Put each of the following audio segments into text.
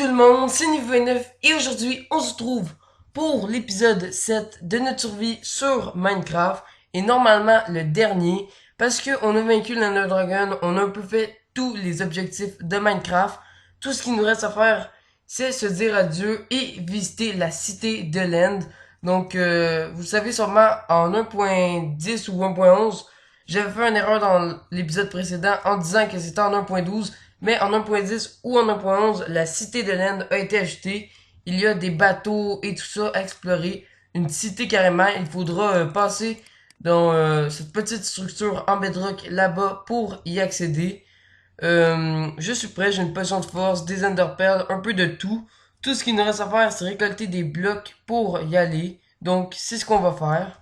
tout le monde, c'est Niveau29 et aujourd'hui on se retrouve pour l'épisode 7 de notre survie sur Minecraft et normalement le dernier parce que on a vaincu l'Ender Dragon, on a un peu fait tous les objectifs de Minecraft. Tout ce qu'il nous reste à faire c'est se dire adieu et visiter la cité de l'End. Donc vous savez sûrement en 1.10 ou 1.11 j'avais fait une erreur dans l'épisode précédent en disant que c'était en 1.12 mais en 1.10 ou en 1.11, la cité de l'End a été ajoutée. Il y a des bateaux et tout ça à explorer. Une cité carrément. Il faudra passer dans cette petite structure en bedrock là-bas pour y accéder. Je suis prêt, j'ai une potion de force, des enderpearls, un peu de tout. Tout ce qu'il nous reste à faire, c'est récolter des blocs pour y aller. Donc, c'est ce qu'on va faire.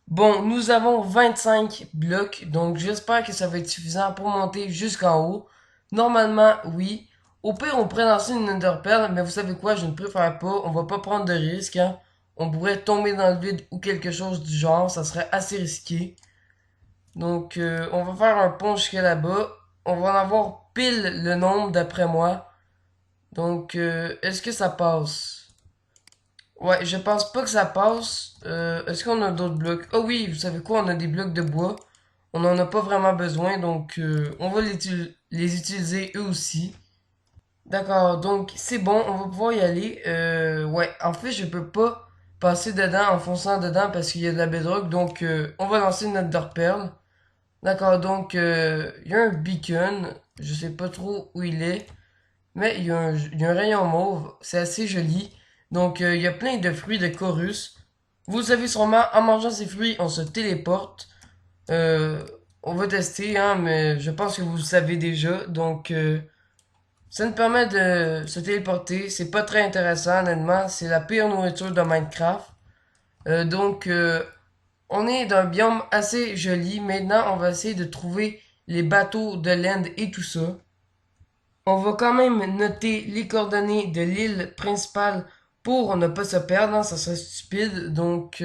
Bon, nous avons 25 blocs, donc j'espère que ça va être suffisant pour monter jusqu'en haut. Normalement, oui. Au pire, on pourrait lancer une enderpearl, mais vous savez quoi, je ne préfère pas. On va pas prendre de risques, hein. On pourrait tomber dans le vide ou quelque chose du genre, ça serait assez risqué. Donc, on va faire un pont jusqu'à là-bas. On va en avoir pile le nombre d'après moi. Donc, est-ce que ça passe? Ouais, je pense pas que ça passe. Est-ce qu'on a d'autres blocs? Oh oui, vous savez quoi? On a des blocs de bois. On en a pas vraiment besoin, donc on va les utiliser eux aussi. D'accord, donc c'est bon, on va pouvoir y aller. Ouais, en fait, je peux pas passer dedans en fonçant dedans parce qu'il y a de la bedrock, donc on va lancer notre Dark Pearl. D'accord, donc il y a un beacon. Je sais pas trop où il est. Mais il y a un rayon mauve, c'est assez joli. Donc, il y a plein de fruits de chorus. Vous savez sûrement, en mangeant ces fruits, on se téléporte. Euh, on va tester, hein, mais je pense que vous le savez déjà. Donc, ça nous permet de se téléporter. C'est pas très intéressant, honnêtement. C'est la pire nourriture de Minecraft. Donc, on est dans un biome assez joli. Maintenant, on va essayer de trouver les bateaux de l'End et tout ça. On va quand même noter les coordonnées de l'île principale pour ne pas se perdre, hein, ça serait stupide. Donc,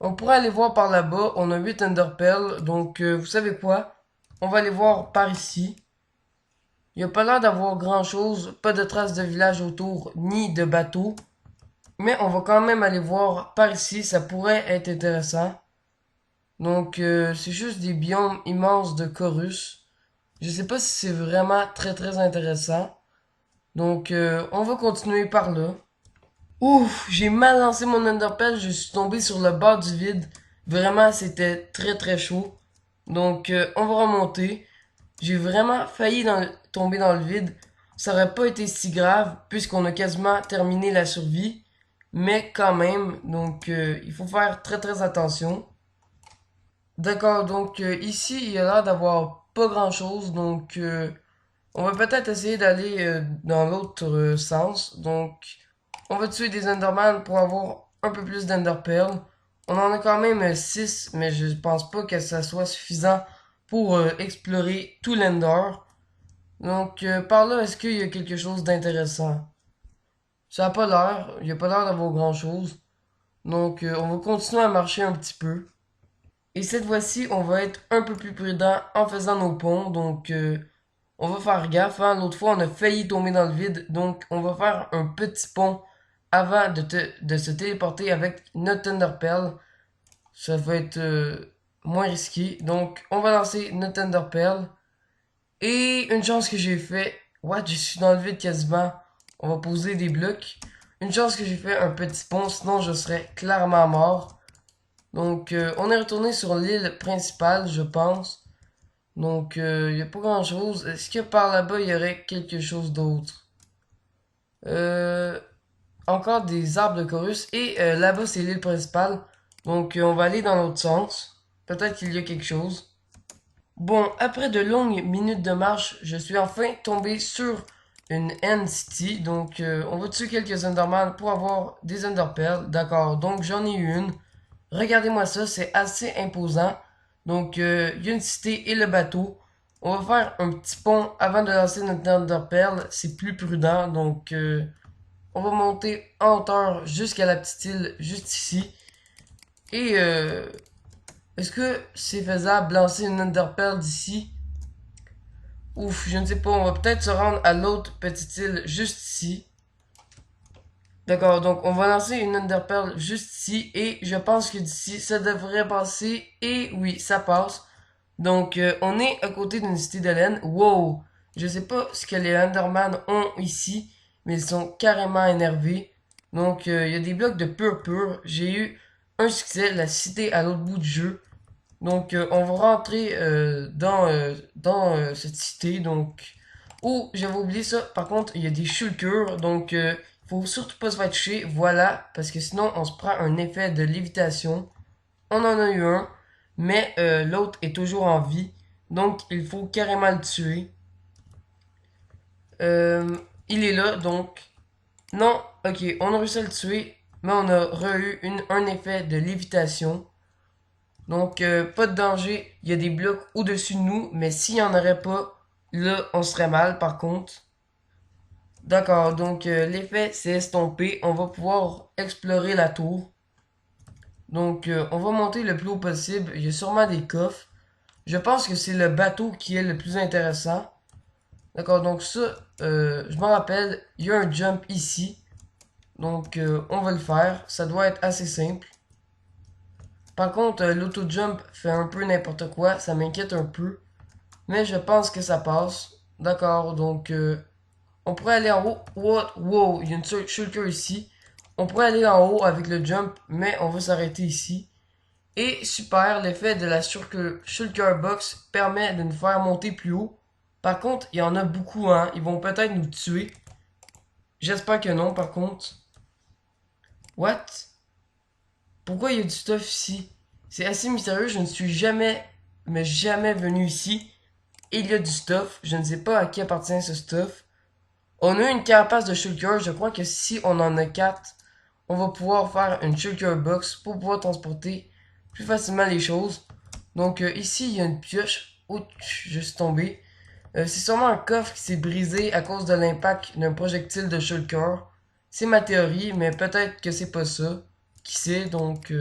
on pourrait aller voir par là-bas. On a 8 Enderpearls. Donc, vous savez quoi? On va aller voir par ici. Il n'y a pas l'air d'avoir grand-chose. Pas de traces de village autour, ni de bateau. Mais on va quand même aller voir par ici. Ça pourrait être intéressant. Donc, c'est juste des biomes immenses de chorus. Je sais pas si c'est vraiment très très intéressant. Donc, on va continuer par là. Ouf, j'ai mal lancé mon underpell, je suis tombé sur le bord du vide. Vraiment, c'était très très chaud. Donc, on va remonter. J'ai vraiment failli tomber dans le vide. Ça aurait pas été si grave, puisqu'on a quasiment terminé la survie. Mais quand même, donc, il faut faire très très attention. D'accord, donc ici, il y a l'air d'avoir pas grand chose. Donc, on va peut-être essayer d'aller dans l'autre sens. Donc, on va tuer des Enderman pour avoir un peu plus d'Enderpearl. On en a quand même 6, mais je pense pas que ça soit suffisant pour explorer tout l'Ender. Donc, par là, est-ce qu'il y a quelque chose d'intéressant? Ça a pas l'air. Il y a pas l'air d'avoir grand-chose. Donc, on va continuer à marcher un petit peu. Et cette fois-ci, on va être un peu plus prudent en faisant nos ponts. Donc, on va faire gaffe, hein. L'autre fois, on a failli tomber dans le vide. Donc, on va faire un petit pont avant de se téléporter avec notre Thunderpearl. Ça va être moins risqué. Donc, on va lancer notre Thunderpearl. Et une chance que j'ai fait. What? Je suis dans le vide quasiment. On va poser des blocs. Une chance que j'ai fait un petit pont, sinon je serais clairement mort. Donc, on est retourné sur l'île principale, je pense. Donc, il n'y a pas grand chose. Est-ce que par là-bas, il y aurait quelque chose d'autre? Euh, Encore des arbres de chorus. Et là-bas, c'est l'île principale. Donc, on va aller dans l'autre sens. Peut-être qu'il y a quelque chose. Bon, après de longues minutes de marche, je suis enfin tombé sur une End City. Donc, on va tuer quelques Enderman pour avoir des Enderpearls. D'accord, donc j'en ai eu une. Regardez-moi ça, c'est assez imposant. Donc, il y a une cité et le bateau. On va faire un petit pont avant de lancer notre Enderpearl. C'est plus prudent. Donc, on va monter en hauteur jusqu'à la petite île juste ici. Et est-ce que c'est faisable de lancer une Enderpearl d'ici? Ouf, je ne sais pas, on va peut-être se rendre à l'autre petite île juste ici. D'accord, donc on va lancer une Enderpearl juste ici et je pense que d'ici ça devrait passer et oui, ça passe. Donc on est à côté d'une cité de laine. Wow, je sais pas ce que les Enderman ont ici, mais ils sont carrément énervés. Donc il y a des blocs de pur. J'ai eu un succès, la cité à l'autre bout du jeu. Donc on va rentrer dans cette cité. Donc oh, j'avais oublié ça. Par contre, il y a des shulkers, donc faut surtout pas se faire toucher. Voilà, parce que sinon on se prend un effet de lévitation. On en a eu un, mais l'autre est toujours en vie, donc il faut carrément le tuer. Il est là, donc non, ok, on a réussi à le tuer, mais on a eu un effet de lévitation. Donc pas de danger, il y a des blocs au-dessus de nous, mais s'il n'y en aurait pas, là on serait mal par contre. D'accord, donc l'effet s'est estompé. On va pouvoir explorer la tour. Donc on va monter le plus haut possible. Il y a sûrement des coffres. Je pense que c'est le bateau qui est le plus intéressant. D'accord, donc ça, je m'en rappelle, il y a un jump ici. Donc on va le faire. Ça doit être assez simple. Par contre, l'auto-jump fait un peu n'importe quoi. Ça m'inquiète un peu. Mais je pense que ça passe. D'accord, donc on pourrait aller en haut. What? Wow, il y a une shulker ici. On pourrait aller en haut avec le jump, mais on va s'arrêter ici. Et super, l'effet de la shulker box permet de nous faire monter plus haut. Par contre, il y en a beaucoup, hein. Ils vont peut-être nous tuer. J'espère que non, par contre. What? Pourquoi il y a du stuff ici? C'est assez mystérieux, je ne suis jamais, mais jamais venu ici. Et il y a du stuff. Je ne sais pas à qui appartient ce stuff. On a une carapace de shulker. Je crois que si on en a 4, on va pouvoir faire une shulker box pour pouvoir transporter plus facilement les choses. Donc ici, il y a une pioche. Ouch, je suis tombé. C'est sûrement un coffre qui s'est brisé à cause de l'impact d'un projectile de shulker. C'est ma théorie, mais peut-être que c'est pas ça. Qui sait, donc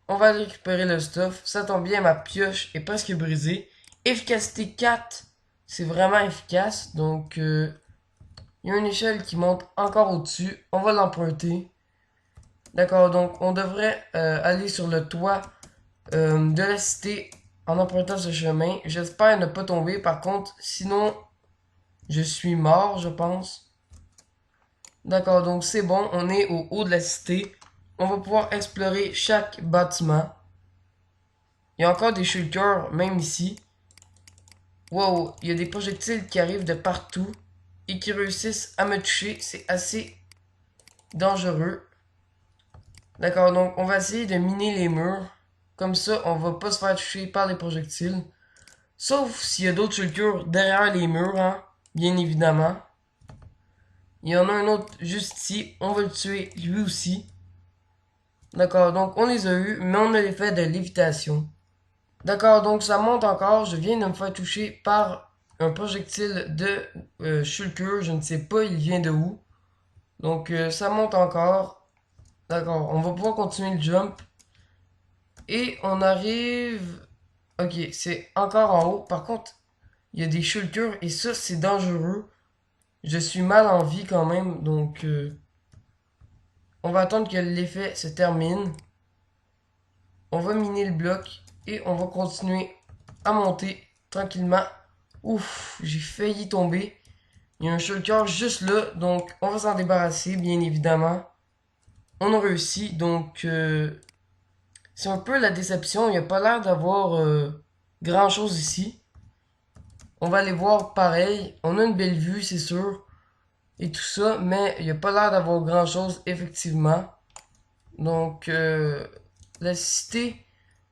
on va aller récupérer le stuff. Ça tombe bien, ma pioche est presque brisée. Efficacité 4, c'est vraiment efficace. Donc il y a une échelle qui monte encore au-dessus. On va l'emprunter. D'accord, donc on devrait aller sur le toit de la cité en empruntant ce chemin. J'espère ne pas tomber. Par contre, sinon, je suis mort, je pense. D'accord, donc c'est bon. On est au haut de la cité. On va pouvoir explorer chaque bâtiment. Il y a encore des shulkers, même ici. Wow, il y a des projectiles qui arrivent de partout et qui réussissent à me toucher. C'est assez dangereux. D'accord, donc on va essayer de miner les murs. Comme ça, on va pas se faire toucher par les projectiles. Sauf s'il y a d'autres shulkers derrière les murs, hein, bien évidemment. Il y en a un autre juste ici. On va le tuer lui aussi. D'accord, donc on les a eu, mais on a l'effet de lévitation. D'accord, donc ça monte encore. Je viens de me faire toucher par un projectile de shulker. Je ne sais pas il vient de où. Donc ça monte encore. D'accord, on va pouvoir continuer le jump. Et on arrive... Ok, c'est encore en haut. Par contre, il y a des shulkers et ça, c'est dangereux. Je suis mal en vie quand même, donc on va attendre que l'effet se termine. On va miner le bloc et on va continuer à monter tranquillement. Ouf, j'ai failli tomber. Il y a un shulker juste là, donc on va s'en débarrasser, bien évidemment. On a réussi, donc c'est un peu la déception. Il n'y a pas l'air d'avoir grand chose ici. On va aller voir pareil. On a une belle vue, c'est sûr. Et tout ça, mais il n'y a pas l'air d'avoir grand chose, effectivement. Donc, la cité,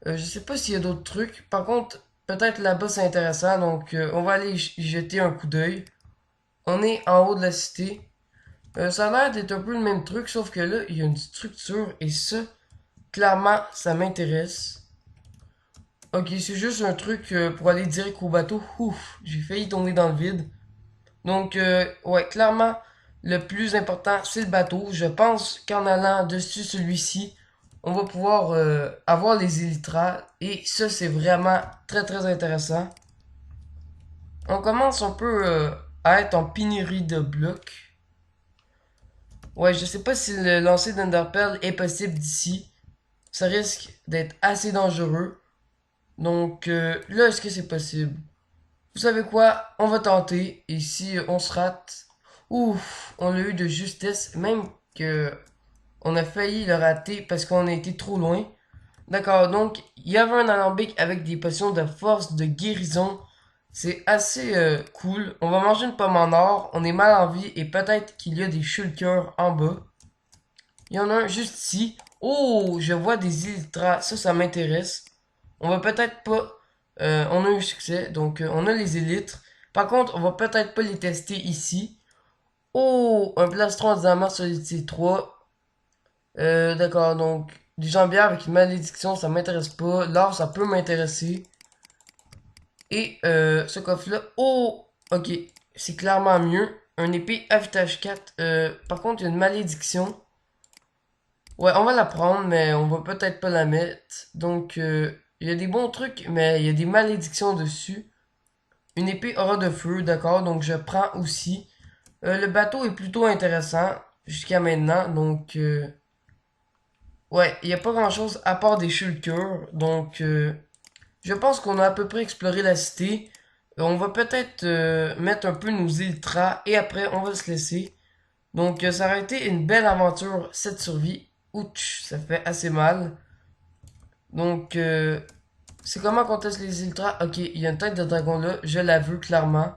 je sais pas s'il y a d'autres trucs. Par contre, peut-être là-bas c'est intéressant. Donc, on va aller y jeter un coup d'œil. On est en haut de la cité. Ça a l'air d'être un peu le même truc, sauf que là, il y a une structure. Et ça, clairement, ça m'intéresse. Ok, c'est juste un truc pour aller direct au bateau. Ouf, j'ai failli tomber dans le vide. Donc, ouais, clairement, le plus important, c'est le bateau. Je pense qu'en allant dessus celui-ci, on va pouvoir avoir les élytras. Et ça, c'est vraiment très, très intéressant. On commence un peu à être en pénurie de blocs. Ouais, je sais pas si le lancer d'Enderpearl est possible d'ici. Ça risque d'être assez dangereux. Donc là, est-ce que c'est possible? Vous savez quoi? On va tenter. Et si on se rate, ouf, on l'a eu de justesse. Même que on a failli le rater parce qu'on a été trop loin. D'accord, donc il y avait un alambic avec des potions de force, de guérison. C'est assez cool. On va manger une pomme en or. On est mal en vie et peut-être qu'il y a des shulkers en bas. Il y en a un juste ici. Oh, je vois des Elytras. Ça m'intéresse. On va peut-être pas. On a eu succès, donc on a les élytres. Par contre, on va peut-être pas les tester ici. Oh, un plastron de diamant sur les T3. D'accord, donc des jambières avec une malédiction, ça m'intéresse pas. L'or, ça peut m'intéresser. Et ce coffre-là, oh, ok, c'est clairement mieux. Un épée avitage 4. Par contre, il y a une malédiction. Ouais, on va la prendre, mais on va peut-être pas la mettre. Donc, il y a des bons trucs, mais il y a des malédictions dessus. Une épée aura de feu, d'accord, donc je prends aussi. Le bateau est plutôt intéressant jusqu'à maintenant, donc ouais, il n'y a pas grand-chose à part des shulkers, donc je pense qu'on a à peu près exploré la cité. On va peut-être mettre un peu nos ultras et après on va se laisser. Donc ça aurait été une belle aventure, cette survie. Ouch, ça fait assez mal. Donc c'est comment qu'on teste les ultras? Ok, il y a une tête de dragon là, je la veux clairement.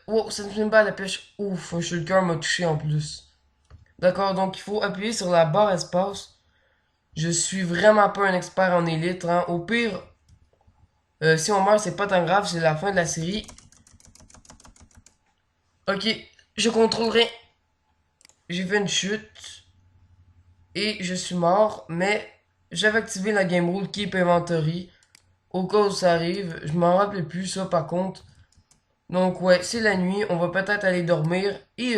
Wow, ça ne filme pas à la pêche. Ouf, un shulker m'a touché en plus. D'accord, donc il faut appuyer sur la barre espace. Je suis vraiment pas un expert en élite, hein. Au pire, si on meurt, c'est pas tant grave, c'est la fin de la série. Ok, je contrôlerai. J'ai fait une chute. Et je suis mort, mais j'avais activé la game rule Keep Inventory. Au cas où ça arrive, je m'en rappelais plus ça par contre. Donc ouais, c'est la nuit, on va peut-être aller dormir. Et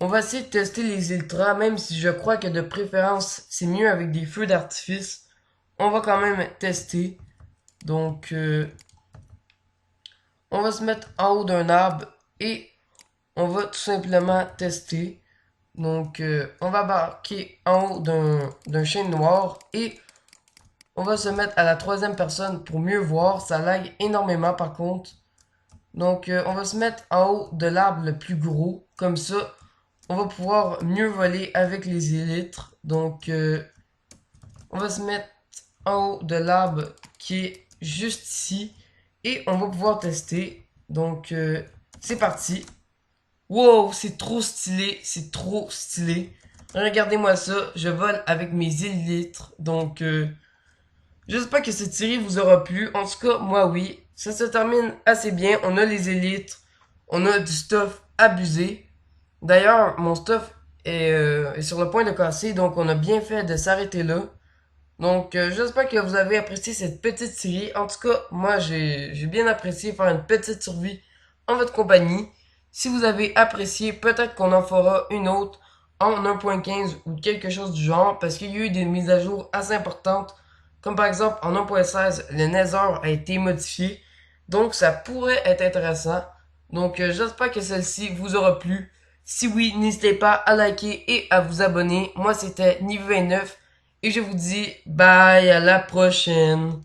on va essayer de tester les ultras, même si je crois que de préférence c'est mieux avec des feux d'artifice. On va quand même tester. Donc on va se mettre en haut d'un arbre et on va tout simplement tester. Donc, on va embarquer en haut d'un chêne noir et on va se mettre à la troisième personne pour mieux voir. Ça lag énormément par contre. Donc, on va se mettre en haut de l'arbre le plus gros. Comme ça, on va pouvoir mieux voler avec les élytres. Donc, on va se mettre en haut de l'arbre qui est juste ici et on va pouvoir tester. Donc, c'est parti. Wow, c'est trop stylé, c'est trop stylé. Regardez-moi ça, je vole avec mes élytres. Donc, j'espère que cette série vous aura plu. En tout cas, moi oui. Ça se termine assez bien. On a les élytres, on a du stuff abusé. D'ailleurs, mon stuff est sur le point de casser, donc on a bien fait de s'arrêter là. Donc, j'espère que vous avez apprécié cette petite série. En tout cas, moi, j'ai bien apprécié faire une petite survie en votre compagnie. Si vous avez apprécié, peut-être qu'on en fera une autre en 1.15 ou quelque chose du genre, parce qu'il y a eu des mises à jour assez importantes. Comme par exemple, en 1.16, le Nether a été modifié. Donc, ça pourrait être intéressant. Donc, j'espère que celle-ci vous aura plu. Si oui, n'hésitez pas à liker et à vous abonner. Moi, c'était Niveau 29. Et je vous dis bye, à la prochaine.